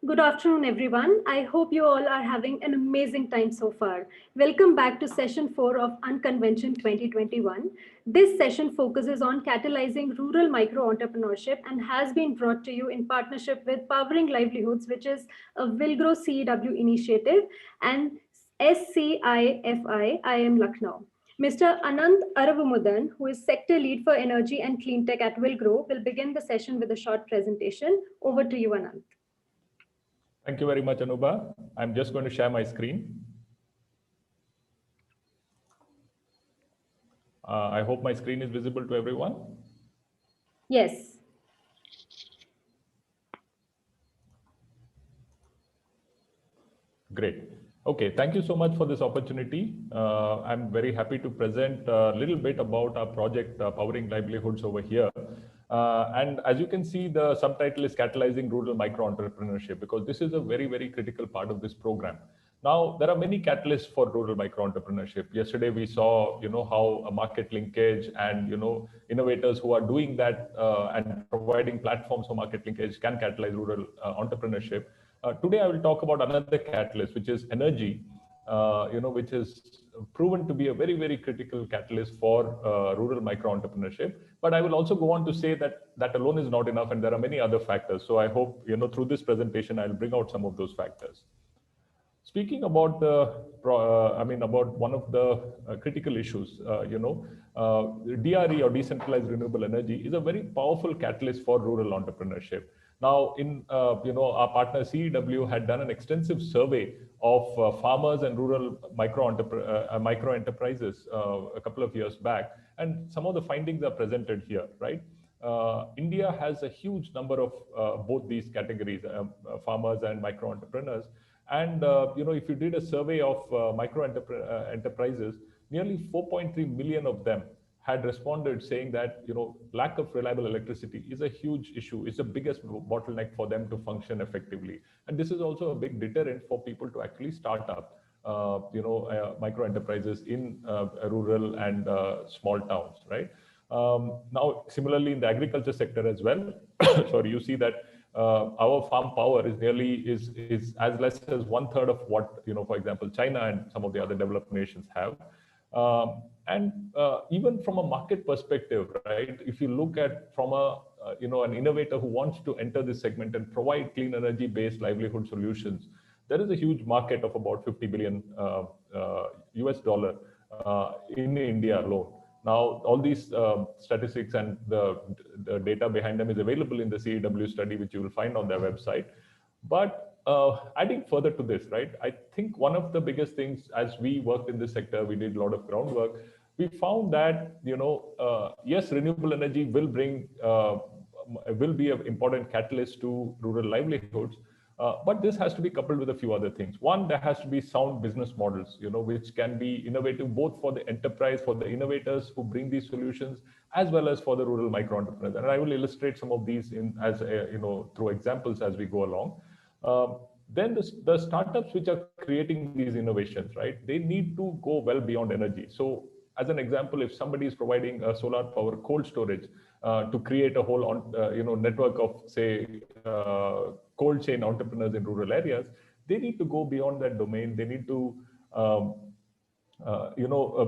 Good afternoon, everyone. I hope you all are having an amazing time so far. Welcome back to session 4 of Unconvention 2021. This session focuses on catalyzing rural micro entrepreneurship and has been brought to you in partnership with Powering Livelihoods, which is a Wilgrow CEW initiative, and SCIFI IIM Lucknow. Mr. Anant Aravumudan, who is Sector Lead for Energy and Clean Tech at Wilgrow, will begin the session with a short presentation. Over to you, Anant. Thank you very much, Anuba. I'm just going to share my screen. I hope my screen is visible to everyone. Yes. Great. Okay, thank you so much for this opportunity. I'm very happy to present a little bit about our project, Powering Livelihoods over here. And as you can see, the subtitle is Catalyzing Rural Micro-Entrepreneurship, because this is a very, very critical part of this program. Now, there are many catalysts for rural micro-entrepreneurship. Yesterday, we saw, how a market linkage and, innovators who are doing that and providing platforms for market linkage can catalyze rural entrepreneurship. Today, I will talk about another catalyst, which is energy, which is proven to be a very, very critical catalyst for rural micro-entrepreneurship. But I will also go on to say that that alone is not enough, and there are many other factors. So I hope, through this presentation, I'll bring out some of those factors. Speaking about about one of the critical issues, DRE or decentralized renewable energy is a very powerful catalyst for rural entrepreneurship. Now, our partner CEW had done an extensive survey of farmers and rural micro enterprises a couple of years back, and some of the findings are presented here, right? India has a huge number of both these categories, farmers and micro entrepreneurs. And if you did a survey of micro enterprises, nearly 4.3 million of them had responded saying that lack of reliable electricity is a huge issue. It's the biggest bottleneck for them to function effectively. And this is also a big deterrent for people to actually start up micro enterprises in rural and small towns, right? Now, similarly in the agriculture sector as well, sorry, you see that our farm power is as less as 1/3 of what for example China and some of the other developed nations have. Even from a market perspective, right? If you look at from an innovator who wants to enter this segment and provide clean energy based livelihood solutions, there is a huge market of about $50 billion US in India alone. Now, all these statistics and the data behind them is available in the CEW study, which you will find on their website. But adding further to this, right, I think one of the biggest things as we worked in this sector, we did a lot of groundwork. We found that, yes, renewable energy will be an important catalyst to rural livelihoods. But this has to be coupled with a few other things. One, there has to be sound business models, which can be innovative both for the enterprise, for the innovators who bring these solutions, as well as for the rural micro entrepreneurs. And I will illustrate some of these through examples as we go along. Then the startups which are creating these innovations, right? They need to go well beyond energy. So, as an example, if somebody is providing a solar power cold storage to create a whole network of, say, cold chain entrepreneurs in rural areas, they need to go beyond that domain. They need to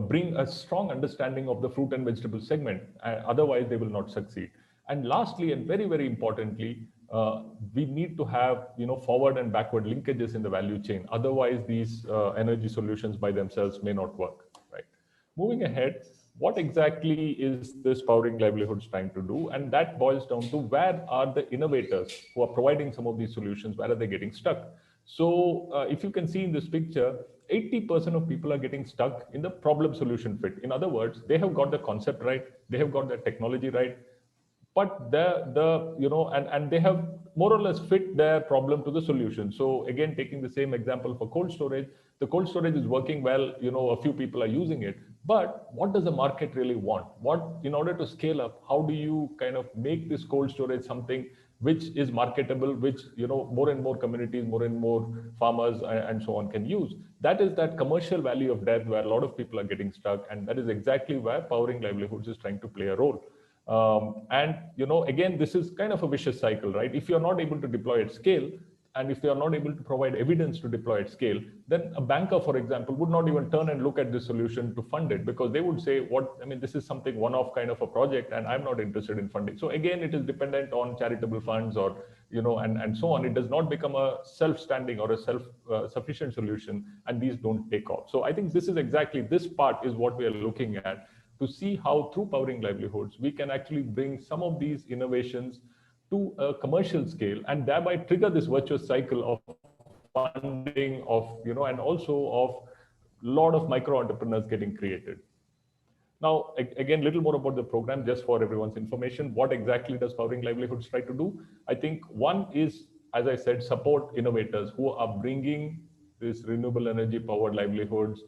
bring a strong understanding of the fruit and vegetable segment. Otherwise, they will not succeed. And lastly, and very, very importantly, we need to have forward and backward linkages in the value chain. Otherwise, these energy solutions by themselves may not work. Right? Moving ahead, what exactly is this Powering Livelihoods trying to do? And that boils down to where are the innovators who are providing some of these solutions, where are they getting stuck? So if you can see in this picture, 80% of people are getting stuck in the problem solution fit. In other words, they have got the concept right, they have got the technology right, but and they have more or less fit their problem to the solution. So again, taking the same example for cold storage, the cold storage is working well, a few people are using it, but what does the market really want? In order to scale up, how do you kind of make this cold storage something which is marketable, which more and more communities, more and more farmers and so on can use? That is that commercial value of death where a lot of people are getting stuck, and that is exactly where Powering Livelihoods is trying to play a role. Again, this is kind of a vicious cycle, right? If you're not able to deploy at scale, and if they are not able to provide evidence to deploy at scale, then a banker, for example, would not even turn and look at this solution to fund it, because they would say, this is something one-off kind of a project and I'm not interested in funding. So again, it is dependent on charitable funds or, and so on. It does not become a self-standing or a self-sufficient solution, and these don't take off. So I think this part is what we are looking at, to see how through Powering Livelihoods, we can actually bring some of these innovations to a commercial scale and thereby trigger this virtuous cycle of funding and also of a lot of micro entrepreneurs getting created. Now, again, a little more about the program, just for everyone's information. What exactly does Powering Livelihoods try to do? I think one is, as I said, support innovators who are bringing this renewable energy powered livelihoods,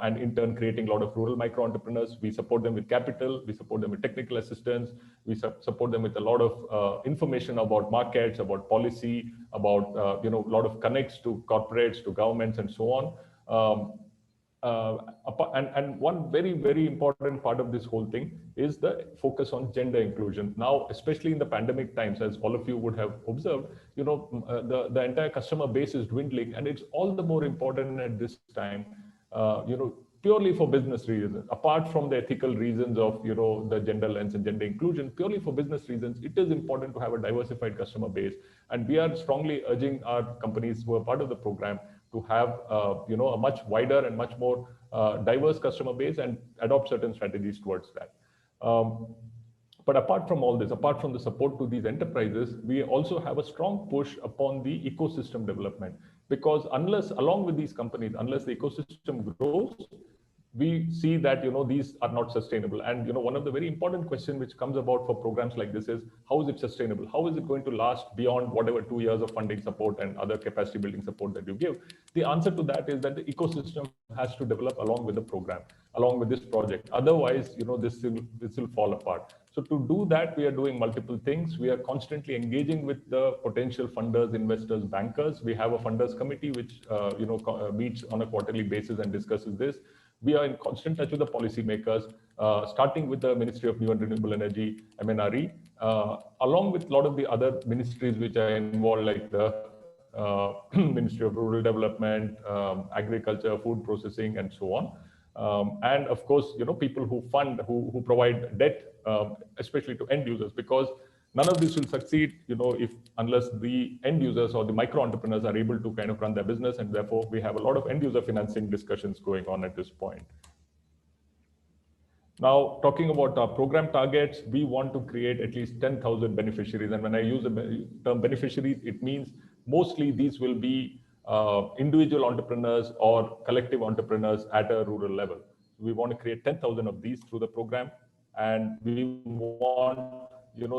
and in turn creating a lot of rural micro entrepreneurs. We support them with capital, we support them with technical assistance, we support them with a lot of information about markets, about policy, about a lot of connects to corporates, to governments, and so on. And one very, very important part of this whole thing is the focus on gender inclusion. Now, especially in the pandemic times, as all of you would have observed, the entire customer base is dwindling, and it's all the more important at this time, purely for business reasons. Apart from the ethical reasons of, the gender lens and gender inclusion, purely for business reasons, it is important to have a diversified customer base. And we are strongly urging our companies who are part of the program to have, a much wider and much more diverse customer base and adopt certain strategies towards that. But apart from all this, apart from the support to these enterprises, we also have a strong push upon the ecosystem development, because along with these companies, unless the ecosystem grows, we see that these are not sustainable. And one of the very important questions which comes about for programs like this is, how is it sustainable? How is it going to last beyond whatever 2 years of funding support and other capacity building support that you give? The answer to that is that the ecosystem has to develop along with the program, along with this project. Otherwise, this will fall apart. So to do that, we are doing multiple things. We are constantly engaging with the potential funders, investors, bankers. We have a funders committee which meets on a quarterly basis and discusses this. We are in constant touch with the policymakers, starting with the Ministry of New and Renewable Energy, MNRE, along with a lot of the other ministries which are involved, like the Ministry of Rural Development, Agriculture, Food Processing, and so on. And of course, people who fund, who provide debt, especially to end users, because none of this will succeed, unless the end users or the micro entrepreneurs are able to kind of run their business, and therefore we have a lot of end user financing discussions going on at this point. Now, talking about our program targets, we want to create at least 10,000 beneficiaries. And when I use the term beneficiaries, it means mostly these will be individual entrepreneurs or collective entrepreneurs at a rural level. We want to create 10,000 of these through the program, and we want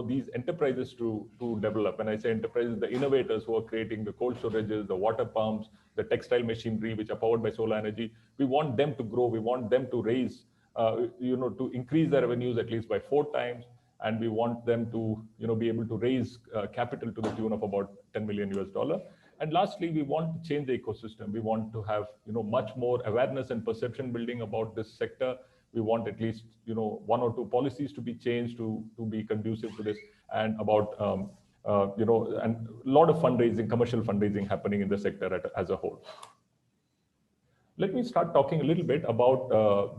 these enterprises to develop. When I say enterprises, the innovators who are creating the cold storages, the water pumps, the textile machinery, which are powered by solar energy, we want them to grow. We want them to raise, to increase their revenues at least by 4 times. And we want them to, be able to raise capital to the tune of about $10 million US. And lastly, we want to change the ecosystem. We want to have, much more awareness and perception building about this sector. We want at least 1 or 2 policies to be changed to be conducive to this, and about and a lot of fundraising, commercial fundraising happening in the sector as a whole. Let me start talking a little bit about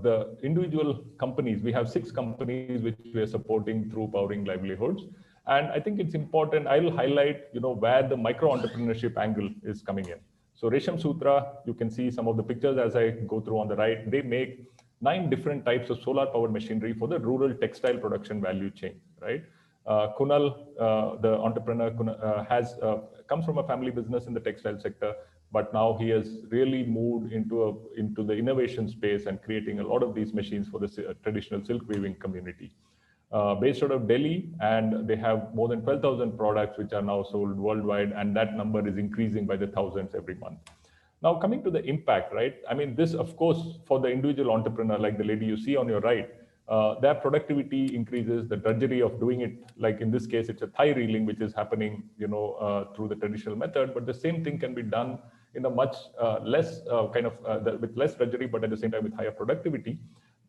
the individual companies. We have 6 companies which we are supporting through Powering Livelihoods, and I think it's important. I will highlight where the micro entrepreneurship angle is coming in. So Resham Sutra, you can see some of the pictures as I go through on the right. They make 9 different types of solar powered machinery for the rural textile production value chain, right? Kunal, the entrepreneur, comes from a family business in the textile sector, but now he has really moved into the innovation space and creating a lot of these machines for the traditional silk weaving community. Based out of Delhi, and they have more than 12,000 products which are now sold worldwide, and that number is increasing by the thousands every month. Now, coming to the impact, right? I mean, this, of course, for the individual entrepreneur, like the lady you see on your right, their productivity increases, the drudgery of doing it, like in this case, it's a thigh reeling, which is happening, through the traditional method, but the same thing can be done in a much less with less drudgery, but at the same time with higher productivity.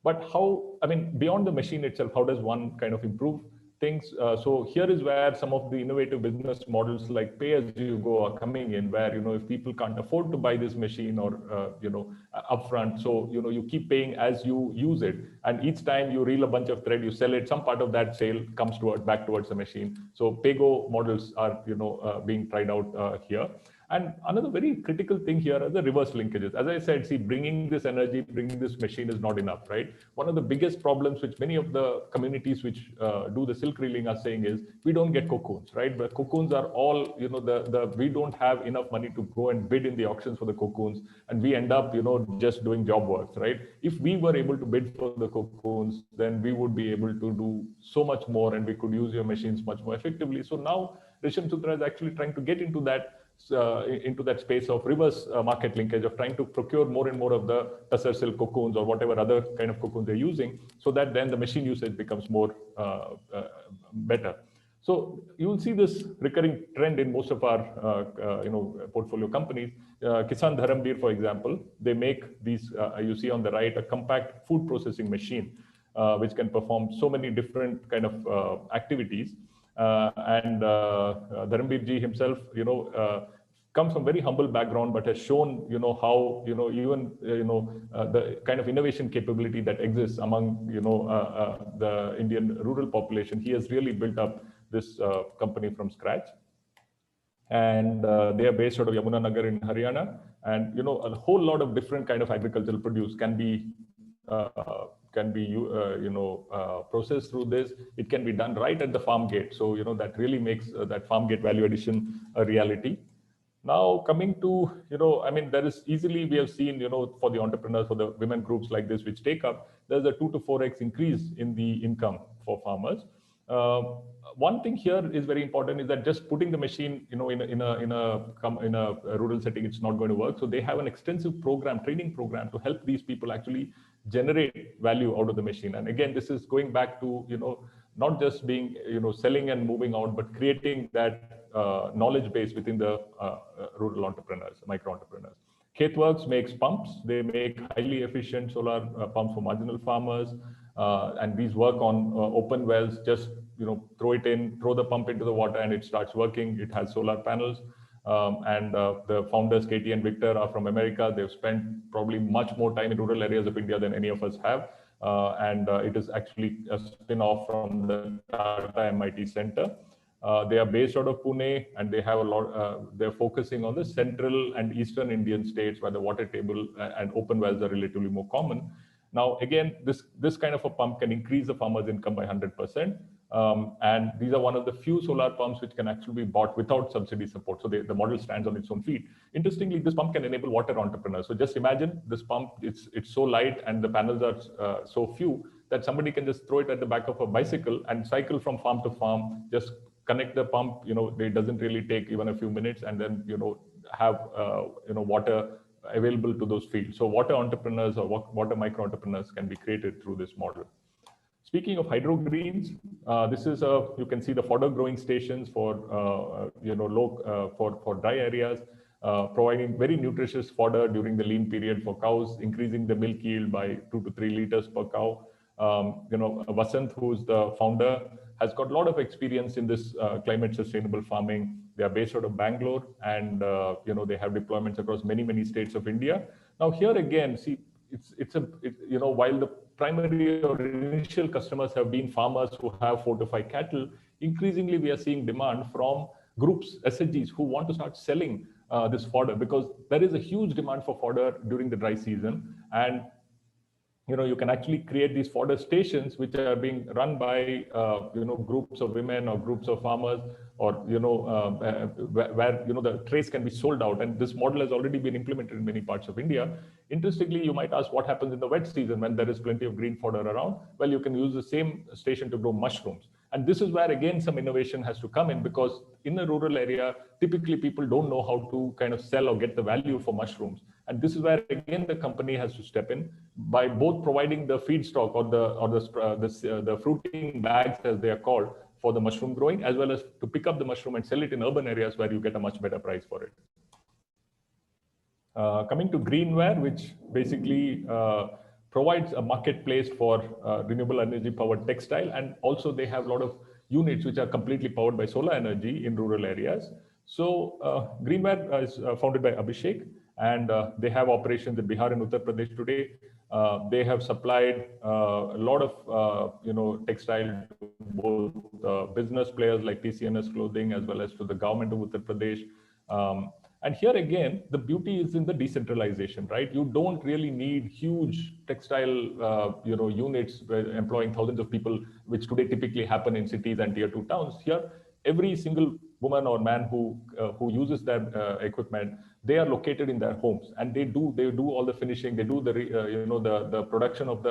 But how, I mean, beyond the machine itself, how does one kind of improve things. So here is where some of the innovative business models like pay as you go are coming in, where, if people can't afford to buy this machine or, upfront, so, you keep paying as you use it. And each time you reel a bunch of thread, you sell it, some part of that sale comes back towards the machine. So pay-go models are, being tried out here. And another very critical thing here are the reverse linkages. As I said, see, bringing this energy, bringing this machine is not enough, right? One of the biggest problems which many of the communities which do the silk reeling are saying is, we don't get cocoons, right? But cocoons are all, we don't have enough money to go and bid in the auctions for the cocoons. And we end up, just doing job works, right? If we were able to bid for the cocoons, then we would be able to do so much more, and we could use your machines much more effectively. So now Risham Sutra is actually trying to get into that space of reverse market linkage, of trying to procure more and more of the tussar silk cocoons or whatever other kind of cocoons they're using, so that then the machine usage becomes more better. So you will see this recurring trend in most of our portfolio companies. Kisan Dharamveer, for example, they make these, you see on the right, a compact food processing machine, which can perform so many different kind of activities. And Dharamveer ji himself, comes from very humble background, but has shown, how, even, the kind of innovation capability that exists among, the Indian rural population. He has really built up this company from scratch. And they are based out of Yamunanagar in Haryana. And, a whole lot of different kind of agricultural produce can be processed through this. It can be done right at the farm gate. So, that really makes that farm gate value addition a reality. Now, coming to, there is easily, we have seen, for the entrepreneurs, for the women groups like this, which take up, there's a 2 to 4x increase in the income for farmers. One thing here is very important, is that just putting the machine, in a rural setting, it's not going to work. So they have an extensive program, training program, to help these people actually generate value out of the machine. And again, this is going back to, not just being, selling and moving out, but creating that knowledge base within the rural entrepreneurs, micro entrepreneurs. KhetWorks makes pumps. They make highly efficient solar pumps for marginal farmers. And these work on open wells. Just throw the pump into the water, and it starts working. It has solar panels. And the founders, Katie and Victor, are from America. They've spent probably much more time in rural areas of India than any of us have. And it is actually a spin-off from the Tata MIT Center. They are based out of Pune, and they have a lot. They're focusing on the central and eastern Indian states, where the water table and open wells are relatively more common. Now, again, this kind of a pump can increase the farmer's income by 100%. And these are one of the few solar pumps which can actually be bought without subsidy support. So the model stands on its own feet. Interestingly, this pump can enable water entrepreneurs. So just imagine this pump, it's so light, and the panels are so few that somebody can just throw it at the back of a bicycle and cycle from farm to farm, just connect the pump, it doesn't really take even a few minutes, and then, have, water available to those fields. So water entrepreneurs or water micro entrepreneurs can be created through this model. Speaking of hydrogreens, this is you can see the fodder growing stations for for dry areas, providing very nutritious fodder during the lean period for cows, increasing the milk yield by 2 to 3 liters per cow. Vasant, who's the founder, has got a lot of experience in this climate sustainable farming. They are based out of Bangalore, and they have deployments across many states of India. Now here again, see, while the primary or initial customers have been farmers who have 4 to 5 cattle, increasingly we are seeing demand from groups, SHGs, who want to start selling this fodder, because there is a huge demand for fodder during the dry season. And you can actually create these fodder stations, which are being run by groups of women or groups of farmers, or where the trays can be sold out. And this model has already been implemented in many parts of India. Interestingly, you might ask, what happens in the wet season when there is plenty of green fodder around? Well, you can use the same station to grow mushrooms. And this is where, again, some innovation has to come in, because in a rural area, typically people don't know how to kind of sell or get the value for mushrooms. And this is where, again, the company has to step in by both providing the feedstock or the fruiting bags, as they are called, for the mushroom growing, as well as to pick up the mushroom and sell it in urban areas where you get a much better price for it. Coming to Greenware, which basically provides a marketplace for renewable energy powered textile. And also they have a lot of units which are completely powered by solar energy in rural areas. So Greenware is founded by Abhishek, and they have operations in Bihar and Uttar Pradesh today. They have supplied a lot of textile to both business players like TCNS Clothing as well as to the government of Uttar Pradesh. And here again, the beauty is in the decentralization, right? You don't really need huge textile, units employing thousands of people, which today typically happen in cities and tier 2 towns. Here, every single woman or man who uses that equipment, they are located in their homes, and they do all the finishing. They do the production of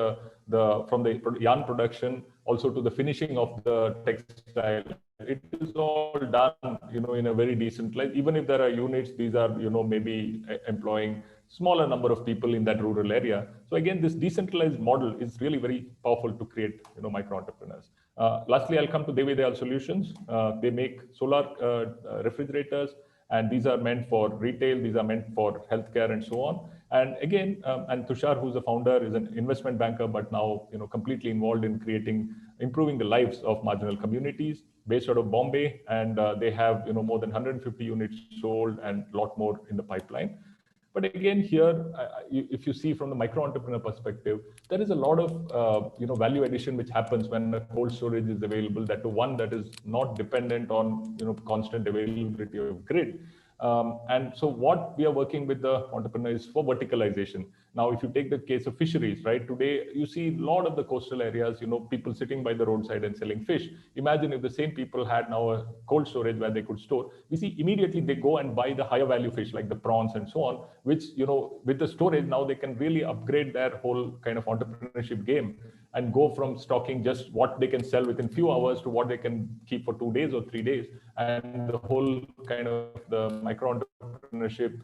from the yarn production also to the finishing of the textile. It is all done, in a very decentralized. Even if there are units, these are, maybe employing smaller number of people in that rural area. So again, this decentralized model is really very powerful to create, micro entrepreneurs. Lastly, I'll come to Devi Dayal Solutions. They make solar refrigerators, and these are meant for retail. These are meant for healthcare and so on. And again, and Tushar, who's the founder, is an investment banker, but now completely involved in improving the lives of marginal communities, based out of Bombay, and they have more than 150 units sold and a lot more in the pipeline. But again, here, if you see from the micro entrepreneur perspective, there is a lot of value addition which happens when a cold storage is available. That to one that is not dependent on constant availability of grid. And so what we are working with the entrepreneurs for verticalization. Now, if you take the case of fisheries, right? Today, you see a lot of the coastal areas, people sitting by the roadside and selling fish. Imagine if the same people had now a cold storage where they could store. We see immediately they go and buy the higher value fish like the prawns and so on, which, with the storage, now they can really upgrade their whole kind of entrepreneurship game and go from stocking just what they can sell within few hours to what they can keep for 2 days or 3 days. And the whole kind of the micro entrepreneurship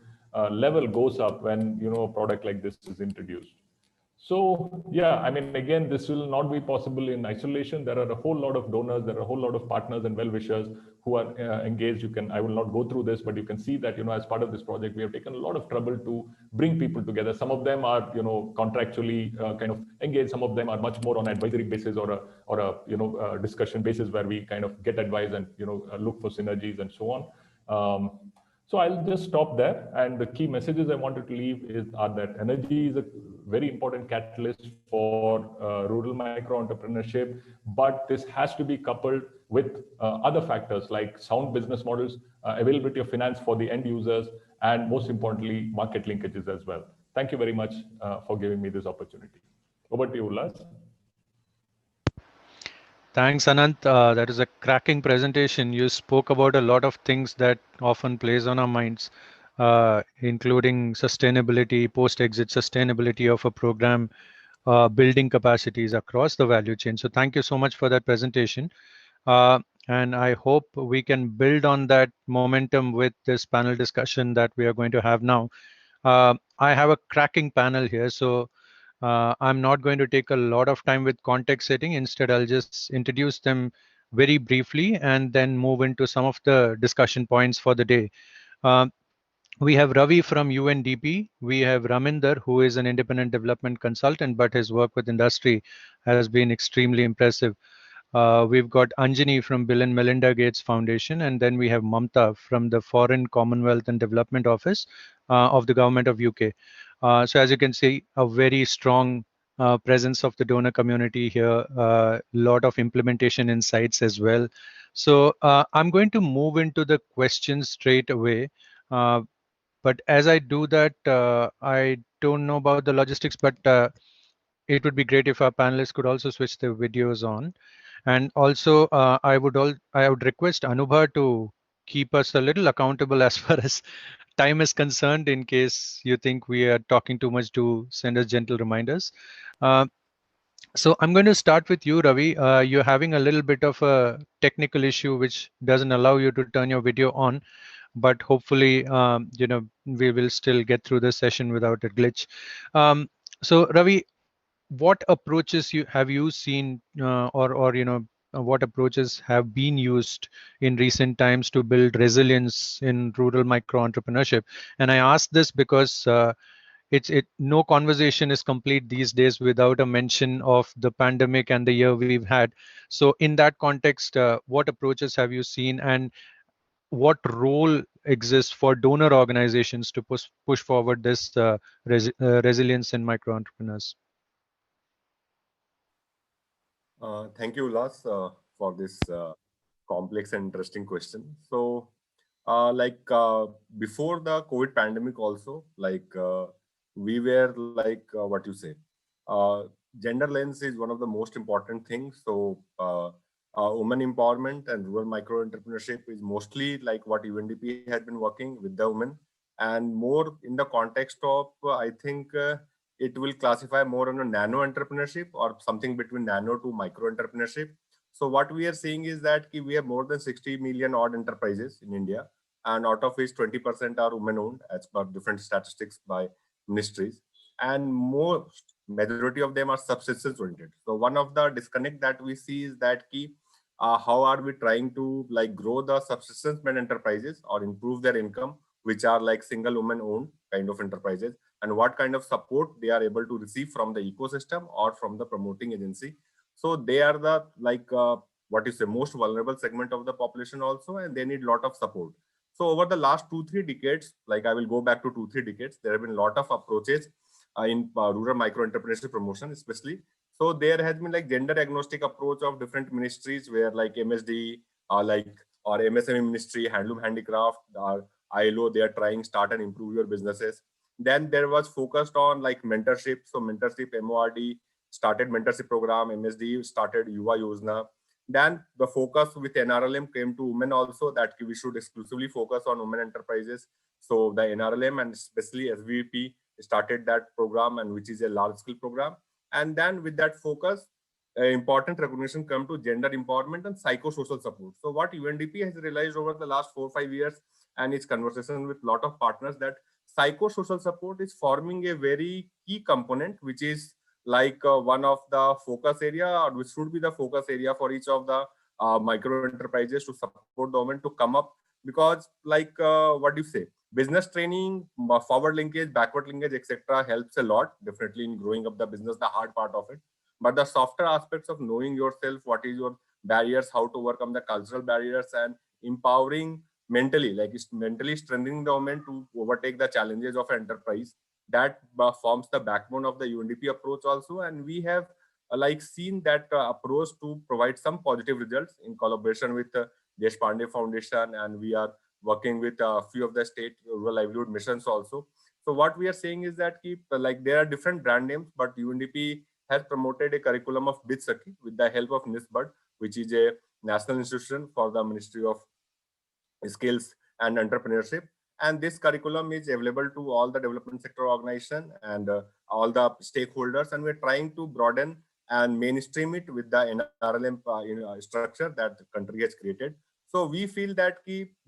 level goes up when a product like this is introduced. So yeah, I mean, again, this will not be possible in isolation. There are a whole lot of donors, there are a whole lot of partners and well-wishers who are engaged. I will not go through this, but you can see that, as part of this project, we have taken a lot of trouble to bring people together. Some of them are, contractually kind of engaged. Some of them are much more on advisory basis or a discussion basis where we kind of get advice and, look for synergies and so on. So I'll just stop there. And the key messages I wanted to leave are that energy is a very important catalyst for rural micro entrepreneurship, but this has to be coupled with other factors like sound business models, availability of finance for the end users, and most importantly, market linkages as well. Thank you very much for giving me this opportunity. Over to you, Ullas. Thanks, Anant. That is a cracking presentation. You spoke about a lot of things that often plays on our minds, including sustainability, post-exit sustainability of a program, building capacities across the value chain. So thank you so much for that presentation. And I hope we can build on that momentum with this panel discussion that we are going to have now. I have a cracking panel here, so I'm not going to take a lot of time with context setting. Instead, I'll just introduce them very briefly and then move into some of the discussion points for the day. We have Ravi from UNDP. We have Raminder, who is an independent development consultant, but his work with industry has been extremely impressive. We've got Anjani from Bill and Melinda Gates Foundation, and then we have Mamta from the Foreign Commonwealth and Development Office of the Government of UK. So as you can see, a very strong presence of the donor community here, a lot of implementation insights as well. So I'm going to move into the questions straight away. But as I do that, I don't know about the logistics, but it would be great if our panelists could also switch their videos on. And also, I would request Anubha to keep us a little accountable as far as time is concerned, in case you think we are talking too much, to send us gentle reminders. So I'm going to start with you, Ravi. You're having a little bit of a technical issue which doesn't allow you to turn your video on, but hopefully, we will still get through the session without a glitch. So Ravi, what approaches have you seen, what approaches have been used in recent times to build resilience in rural micro entrepreneurship? And I ask this because no conversation is complete these days without a mention of the pandemic and the year we've had. So in that context, what approaches have you seen, and what role exists for donor organizations to push forward this resilience in micro entrepreneurs? Thank you, Ulas, for this complex and interesting question. So, before the COVID pandemic, also we were what you say, uh, gender lens is one of the most important things. So, women empowerment and rural micro entrepreneurship is mostly like what UNDP had been working with the women, and more in the context of I think. It will classify more on a nano entrepreneurship or something between nano to micro entrepreneurship. So what we are seeing is that we have more than 60 million odd enterprises in India, and out of which 20% are women owned as per different statistics by ministries, and most majority of them are subsistence oriented. So one of the disconnect that we see is that how are we trying to like grow the subsistence men enterprises or improve their income, which are like single woman owned kind of enterprises, and what kind of support they are able to receive from the ecosystem or from the promoting agency. So they are the what you say most vulnerable segment of the population also, and they need a lot of support. So over the last 2-3 decades, like I will go back to 2-3 decades, there have been a lot of approaches in rural micro entrepreneurship promotion especially. So there has been like gender agnostic approach of different ministries where like MSD or MSME ministry, handloom handicraft, or ILO, they are trying start and improve your businesses. Then there was focused on like mentorship. So mentorship, MORD started mentorship program, MSD started Yuva Yojana. Then the focus with NRLM came to women also, that we should exclusively focus on women enterprises. So the NRLM and especially SVP started that program, and which is a large scale program. And then with that focus, important recognition come to gender empowerment and psychosocial support. So what UNDP has realized over the last 4-5 years and its conversation with lot of partners, that psychosocial support is forming a very key component, which is one of the focus area, or which should be the focus area for each of the micro enterprises to support the women to come up. Because what do you say, business training, forward linkage, backward linkage, etc. helps a lot definitely in growing up the business, the hard part of it. But the softer aspects of knowing yourself, what is your barriers, how to overcome the cultural barriers, and empowering mentally, like it's mentally strengthening the women to overtake the challenges of enterprise, that forms the backbone of the UNDP approach also. And we have seen that approach to provide some positive results in collaboration with Deshpande Foundation, and we are working with a few of the state rural livelihood missions also. So what we are saying is that there are different brand names, but UNDP has promoted a curriculum of Bid Sakhi with the help of NISBUD, which is a national institution for the Ministry of Skills and Entrepreneurship. And this curriculum is available to all the development sector organization and all the stakeholders. And we're trying to broaden and mainstream it with the NRLM structure that the country has created. So we feel that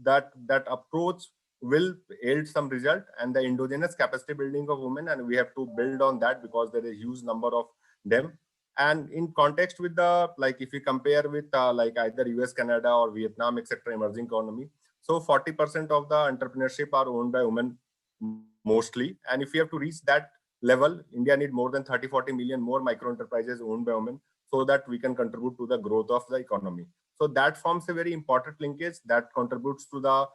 that approach will yield some result, and the endogenous capacity building of women, and we have to build on that because there is a huge number of them. And in context with the if you compare with either US, Canada, or Vietnam, etc., emerging economy, so 40% of the entrepreneurship are owned by women mostly. And if we have to reach that level, India need more than 30-40 million more micro enterprises owned by women, so that we can contribute to the growth of the economy. So that forms a very important linkage that contributes to the,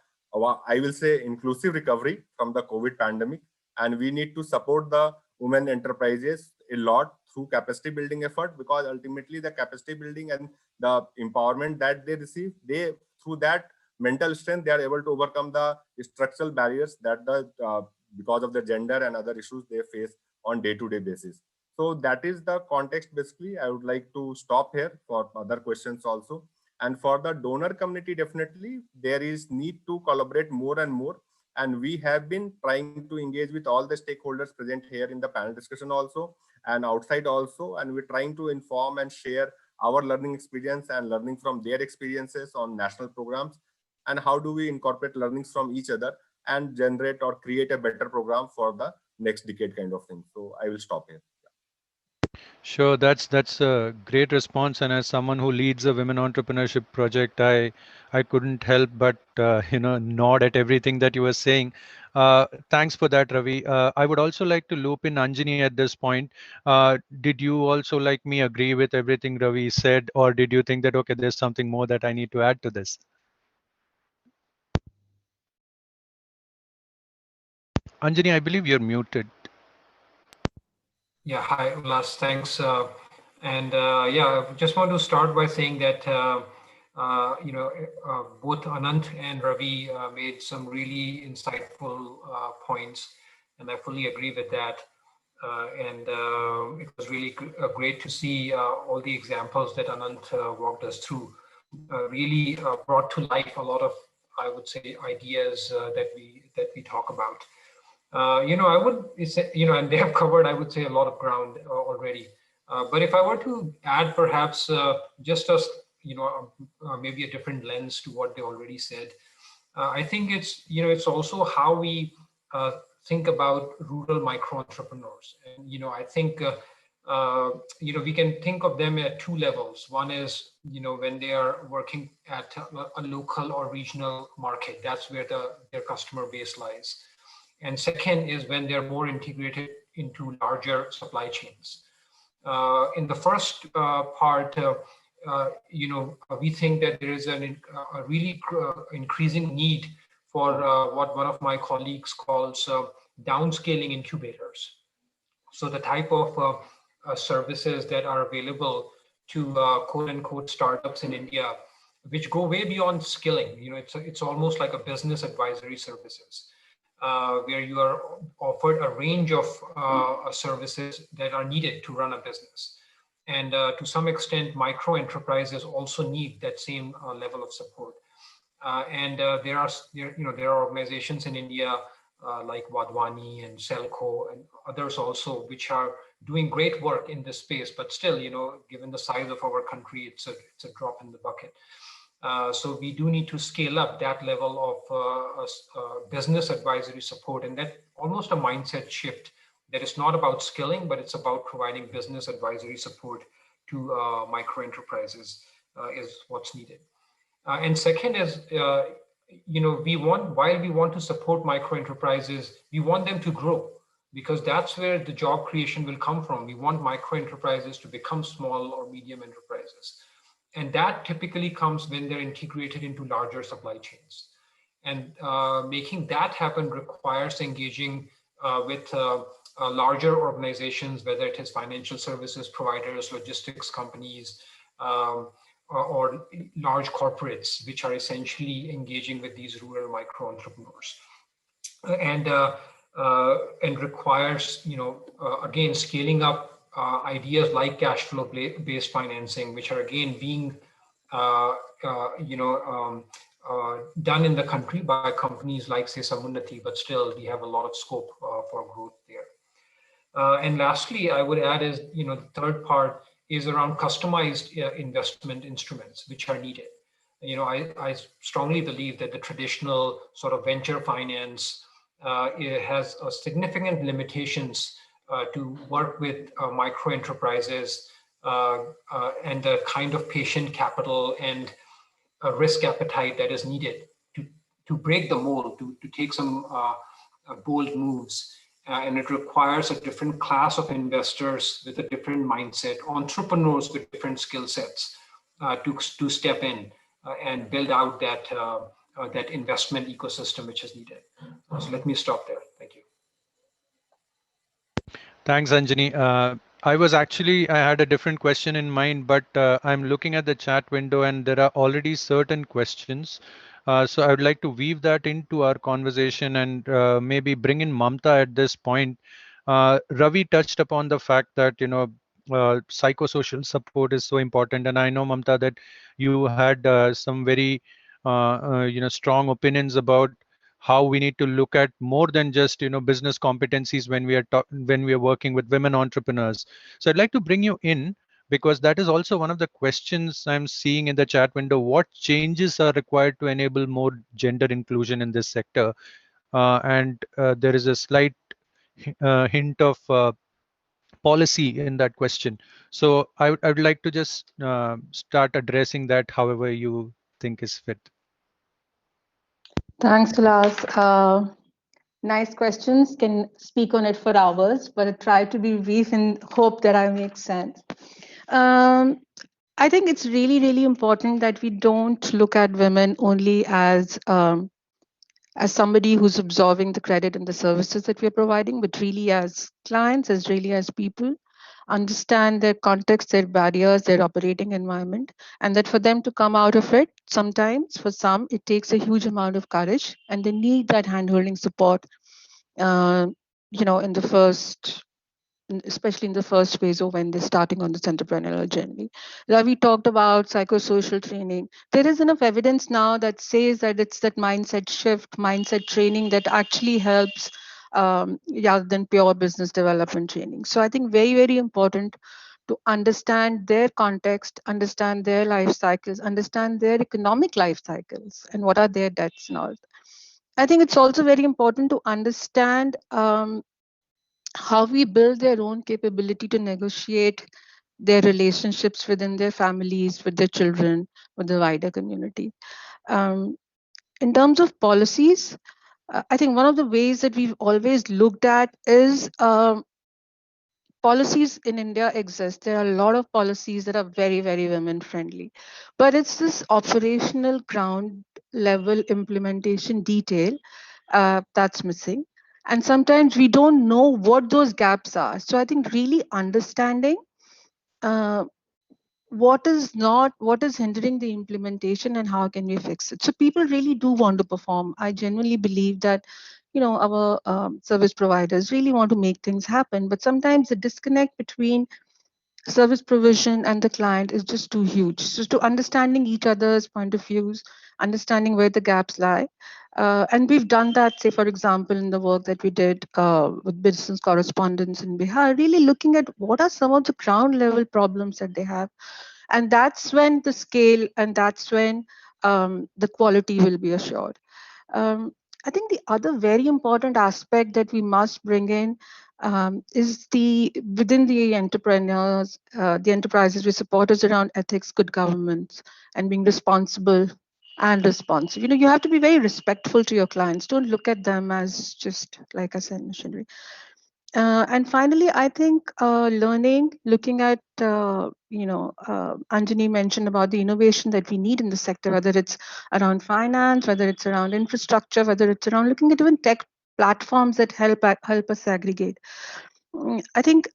I will say, inclusive recovery from the COVID pandemic. And we need to support the women enterprises a lot through capacity building effort, because ultimately the capacity building and the empowerment that they receive, they through that mental strength, they are able to overcome the structural barriers that because of the gender and other issues they face on day-to-day basis. So that is the context. Basically, I would like to stop here for other questions also. And for the donor community, definitely there is need to collaborate more and more. And we have been trying to engage with all the stakeholders present here in the panel discussion also, and outside also. And we're trying to inform and share our learning experience and learning from their experiences on national programs. And how do we incorporate learnings from each other and generate or create a better program for the next decade kind of thing. So I will stop here. Sure, that's a great response. And as someone who leads a women entrepreneurship project, I couldn't help but nod at everything that you were saying. Thanks for that, Ravi. I would also like to loop in Anjani at this point. Did you also, like me, agree with everything Ravi said, or did you think that okay, there's something more that I need to add to this? Anjani, I believe you're muted. Yeah, hi, Ulas. Thanks. Yeah, I just want to start by saying that both Anant and Ravi made some really insightful points, and I fully agree with that. It was really great to see all the examples that Anant walked us through. Really brought to life a lot of, I would say, ideas that we talk about. I would say, and they have covered, I would say, a lot of ground already. But if I were to add perhaps just as, maybe a different lens to what they already said, I think it's also how we think about rural micro entrepreneurs. And, I think, we can think of them at two levels. One is, when they are working at a local or regional market, that's where their customer base lies. And second is when they're more integrated into larger supply chains. In the first part, we think that there is a really increasing need for what one of my colleagues calls downscaling incubators. So the type of services that are available to quote unquote startups in India, which go way beyond skilling. It's almost like a business advisory services. Where you are offered a range of services that are needed to run a business. And to some extent, micro enterprises also need that same level of support. There are organizations in India like Wadhwani and Selco and others also, which are doing great work in this space. But still, given the size of our country, it's a drop in the bucket. So we do need to scale up that level of business advisory support, and that almost a mindset shift that is not about skilling, but it's about providing business advisory support to micro enterprises is what's needed. And second is, while we want to support micro enterprises, we want them to grow, because that's where the job creation will come from. We want micro enterprises to become small or medium enterprises. And that typically comes when they're integrated into larger supply chains. And making that happen requires engaging with larger organizations, whether it is financial services providers, logistics companies, or large corporates, which are essentially engaging with these rural micro entrepreneurs. And requires, again, scaling up ideas like cash flow based financing, which are again being done in the country by companies like, say, Samunnati, but still we have a lot of scope for growth there. And lastly, I would add is, the third part is around customized investment instruments, which are needed. I strongly believe that the traditional sort of venture finance it has significant limitations to work with micro enterprises and the kind of patient capital and risk appetite that is needed to break the mold, to take some bold moves. And it requires a different class of investors with a different mindset, entrepreneurs with different skill sets to step in and build out that investment ecosystem which is needed. So let me stop there. Thank you. Thanks, Anjani. I had a different question in mind, but I'm looking at the chat window and there are already certain questions. So I would like to weave that into our conversation and maybe bring in Mamta at this point. Ravi touched upon the fact that, psychosocial support is so important. And I know, Mamta, that you had some very, strong opinions about how we need to look at more than just business competencies when we are working with women entrepreneurs. So I'd like to bring you in because that is also one of the questions I'm seeing in the chat window. What changes are required to enable more gender inclusion in this sector? And there is a slight hint of policy in that question. So I would like to just start addressing that however you think is fit. Thanks, Vilas. Nice questions. Can speak on it for hours, but I try to be brief and hope that I make sense. I think it's really, really important that we don't look at women only as somebody who's absorbing the credit and the services that we're providing, but really as clients, as really as people, understand their context, their barriers, their operating environment, and that for them to come out of it, sometimes for some, it takes a huge amount of courage, and they need that hand-holding support, in the first, especially in the first phase or when they're starting on this entrepreneurial journey. Ravi talked about psychosocial training. There is enough evidence now that says that it's that mindset shift, mindset training that actually helps rather than pure business development training. So I think very, very important to understand their context, understand their life cycles, understand their economic life cycles, and what are their debts and all. I think it's also very important to understand how we build their own capability to negotiate their relationships within their families, with their children, with the wider community. In terms of policies, I think one of the ways that we've always looked at is policies in India exist. There are a lot of policies that are very, very women friendly, but it's this operational ground level implementation detail that's missing. And sometimes we don't know what those gaps are. So I think really understanding what is hindering the implementation and how can we fix it. So people really do want to perform. I genuinely believe that, our service providers really want to make things happen, but sometimes the disconnect between service provision and the client is just too huge. So to understanding each other's point of views, understanding where the gaps lie. And we've done that, say, for example, in the work that we did with business correspondents in Bihar, really looking at what are some of the ground level problems that they have. And that's when the scale and that's when the quality will be assured. I think the other very important aspect that we must bring in is within the entrepreneurs, the enterprises we support is around ethics, good governance, and being responsible and responsive. You have to be very respectful to your clients. Don't look at them as just, like I said, machinery. And finally, I think looking at, Anjani mentioned about the innovation that we need in the sector, whether it's around finance, whether it's around infrastructure, whether it's around looking at even tech platforms that help us aggregate. I think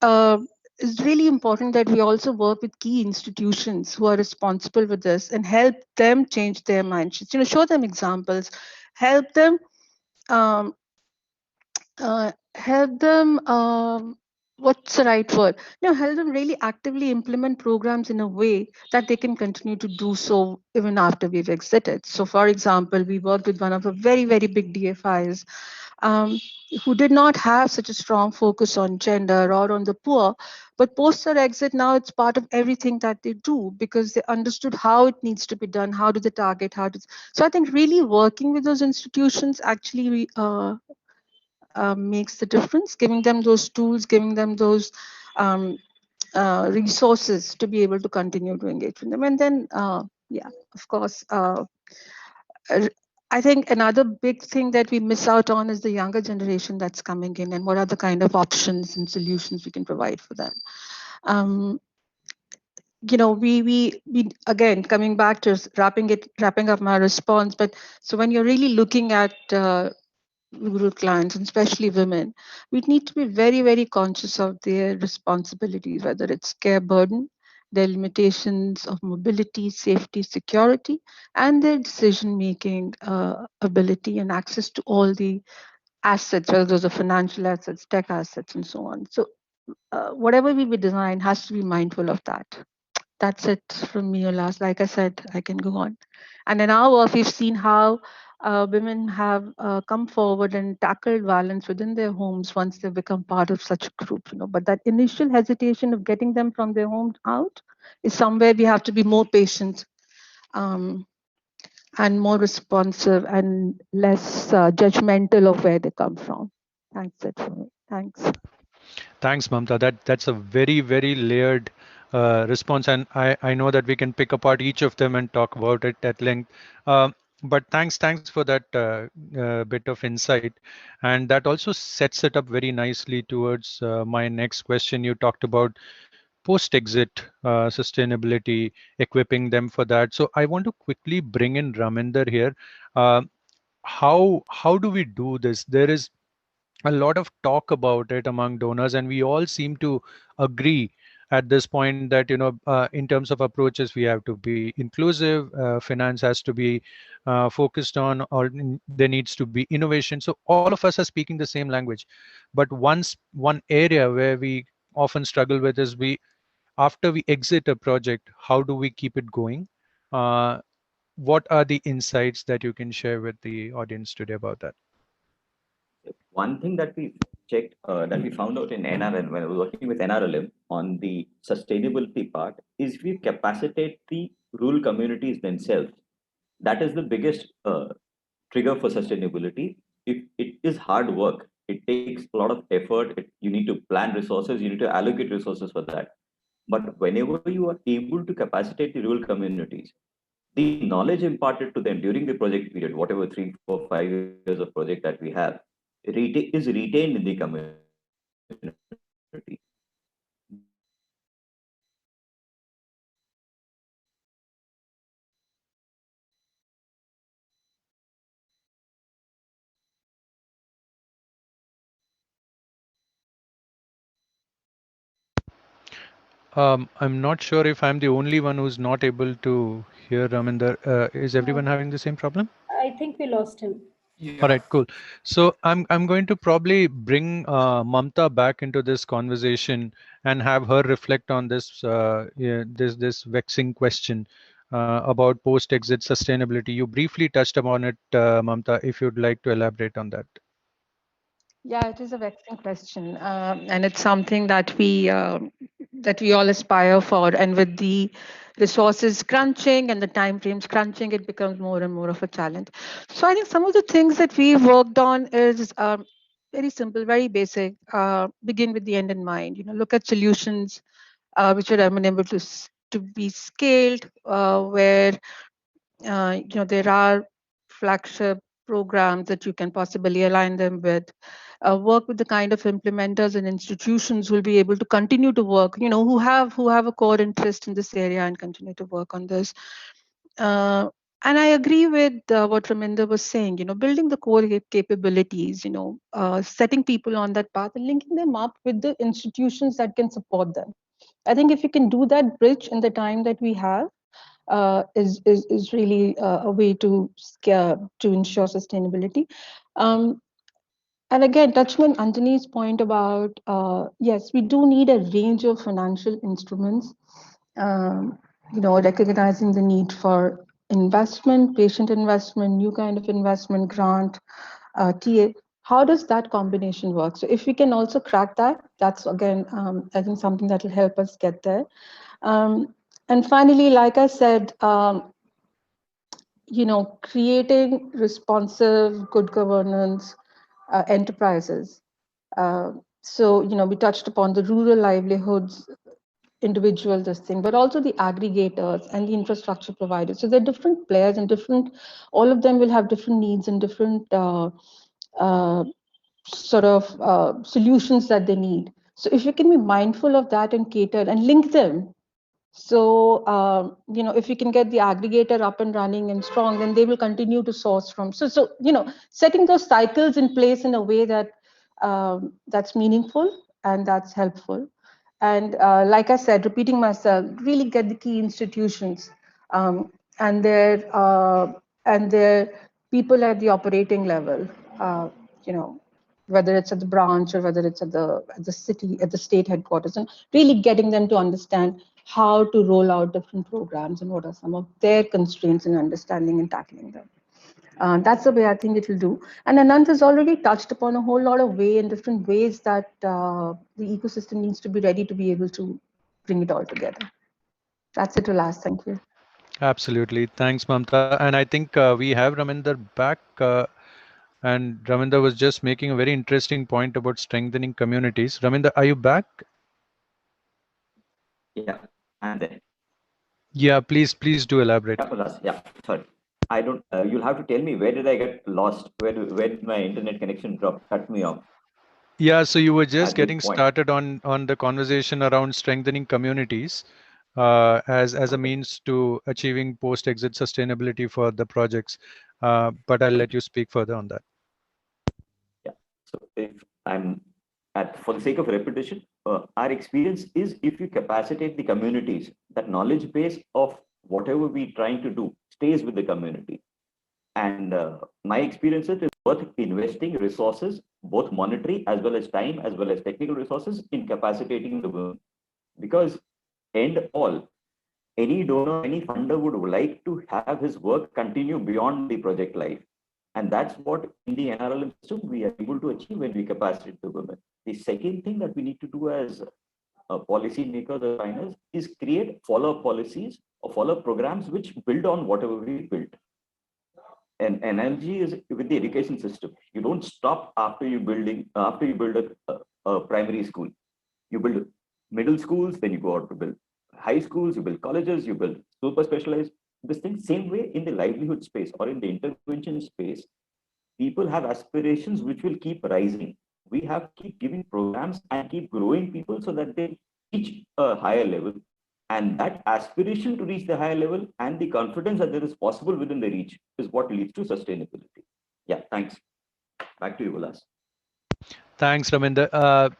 it's really important that we also work with key institutions who are responsible with this and help them change their mindsets. Show them examples, help them. What's the right word? Help them really actively implement programs in a way that they can continue to do so even after we've exited. So, for example, we worked with one of the very, very big DFIs who did not have such a strong focus on gender or on the poor, but post their exit, now it's part of everything that they do because they understood how it needs to be done, how do they target, so I think really working with those institutions actually makes the difference, giving them those tools, giving them those resources to be able to continue to engage with them. And then, of course, I think another big thing that we miss out on is the younger generation that's coming in and what are the kind of options and solutions we can provide for them. We again, coming back to wrapping up my response, but so when you're really looking at rural clients, and especially women, we need to be very, very conscious of their responsibilities, whether it's care burden, their limitations of mobility, safety, security, and their decision-making ability and access to all the assets, whether those are financial assets, tech assets, and so on. So whatever we design has to be mindful of that. That's it from me, Ulas. Like I said, I can go on. And in our work, we've seen how women have come forward and tackled violence within their homes once they become part of such a group. But that initial hesitation of getting them from their homes out is somewhere we have to be more patient and more responsive and less judgmental of where they come from. Thanks, it for me. Thanks. Thanks, Mamta. That's a very layered response, and I know that we can pick apart each of them and talk about it at length. But thanks for that bit of insight, and that also sets it up very nicely towards my next question. You talked about post-exit sustainability, equipping them for that. So I want to quickly bring in Raminder here. Uh, how do we do this? There is a lot of talk about it among donors, and we all seem to agree at this point that in terms of approaches we have to be inclusive, finance has to be focused on, or there needs to be innovation. So all of us are speaking the same language, but one area where we often struggle with is after we exit a project, how do we keep it going? What are the insights that you can share with the audience today about that? One thing that we checked, that we found out in NRL when we were working with NRLM on the sustainability part, is we capacitate the rural communities themselves. That is the biggest trigger for sustainability. If it is hard work, it takes a lot of effort. You need to plan resources, you need to allocate resources for that. But whenever you are able to capacitate the rural communities, the knowledge imparted to them during the project period, whatever 3, 4, 5 years of project that we have, is retained in the community. I'm not sure if I'm the only one who's not able to hear Raminder. Is everyone having the same problem? I think we lost him. All right, cool. So I'm going to probably bring Mamta back into this conversation and have her reflect on this this vexing question about post-exit sustainability. You briefly touched upon it, Mamta. If you'd like to elaborate on that. Yeah, it is a vexing question, and it's something that we all aspire for. And with the resources crunching and the time frames crunching, it becomes more and more of a challenge. So I think some of the things that we've worked on is very simple, very basic. Begin with the end in mind. Look at solutions which are amenable to be scaled, where there are flagship programs that you can possibly align them with. Work with the kind of implementers and institutions who will be able to continue to work, who have a core interest in this area and continue to work on this. And I agree with what Raminder was saying, building the core capabilities, setting people on that path and linking them up with the institutions that can support them. I think if you can do that bridge in the time that we have, is really a way to ensure sustainability. And again, touching on Antony's point about, yes, we do need a range of financial instruments, recognizing the need for investment, patient investment, new kind of investment, grant, TA. How does that combination work? So if we can also crack that, that's again, I think something that will help us get there. And finally, like I said, creating responsive, good governance enterprises. So, we touched upon the rural livelihoods, individual this thing, but also the aggregators and the infrastructure providers. So there are different players and all of them will have different needs and different sort of solutions that they need. So if you can be mindful of that and cater and link them. So, if you can get the aggregator up and running and strong, then they will continue to source from. So setting those cycles in place in a way that that's meaningful and that's helpful. And like I said, repeating myself, really get the key institutions and their people at the operating level, whether it's at the branch or whether it's at the city, at the state headquarters, and really getting them to understand how to roll out different programs and what are some of their constraints in understanding and tackling them. That's the way I think it will do. And Anant has already touched upon a whole lot of different ways that the ecosystem needs to be ready to be able to bring it all together. That's it, Vilas. Thank you. Absolutely. Thanks, Mamta. And I think we have Raminder back. And Raminda was just making a very interesting point about strengthening communities. Raminda, are you back? Yeah, and then Yeah, please do elaborate. yeah, sorry. I don't. You'll have to tell me, where did I get lost? Where did my internet connection drop? Cut me off. Yeah, so you were just At which getting point? started on the conversation around strengthening communities as a means to achieving post-exit sustainability for the projects. But I'll let you speak further on that. Yeah. So if I'm for the sake of repetition, our experience is, if you capacitate the communities, that knowledge base of whatever we're trying to do stays with the community. And my experience is worth investing resources, both monetary as well as time, as well as technical resources, in capacitating the women. Because end all, any donor, any funder would like to have his work continue beyond the project life. And that's what in the NRLM system we are able to achieve when we capacitate the women. The second thing that we need to do as policy makers or designers is create follow-up policies or follow-up programs which build on whatever we built. An analogy is with the education system. You don't stop after you build a primary school. You build middle schools, then you go out to build high schools, you build colleges, you build super specialized this thing. Same way in the livelihood space or in the intervention space, people have aspirations which will keep rising. We have to keep giving programs and keep growing people so that they reach a higher level. And that aspiration to reach the higher level and the confidence that there is possible within the reach is what leads to sustainability. Yeah, thanks. Back to you, Vilas. Thanks, Raminda.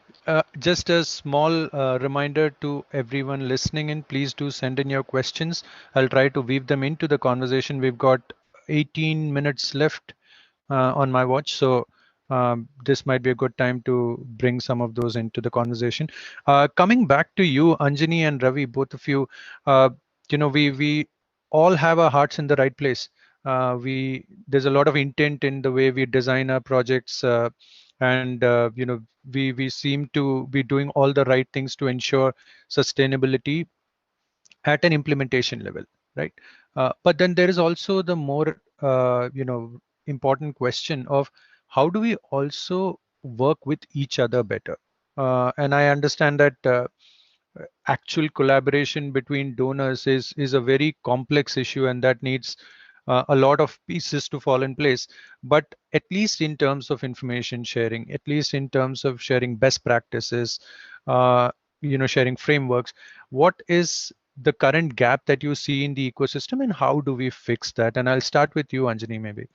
Just a small reminder to everyone listening in, please do send in your questions. I'll try to weave them into the conversation. We've got 18 minutes left on my watch, so this might be a good time to bring some of those into the conversation. Coming back to you, Anjani and Ravi, both of you, we all have our hearts in the right place. There's a lot of intent in the way we design our projects, and we seem to be doing all the right things to ensure sustainability at an implementation level, right? But then there is also the more important question of how do we also work with each other better? And I understand that actual collaboration between donors is a very complex issue, and that needs a lot of pieces to fall in place. But at least in terms of information sharing, at least in terms of sharing best practices, sharing frameworks, what is the current gap that you see in the ecosystem, and how do we fix that? And I'll start with you, Anjani, maybe.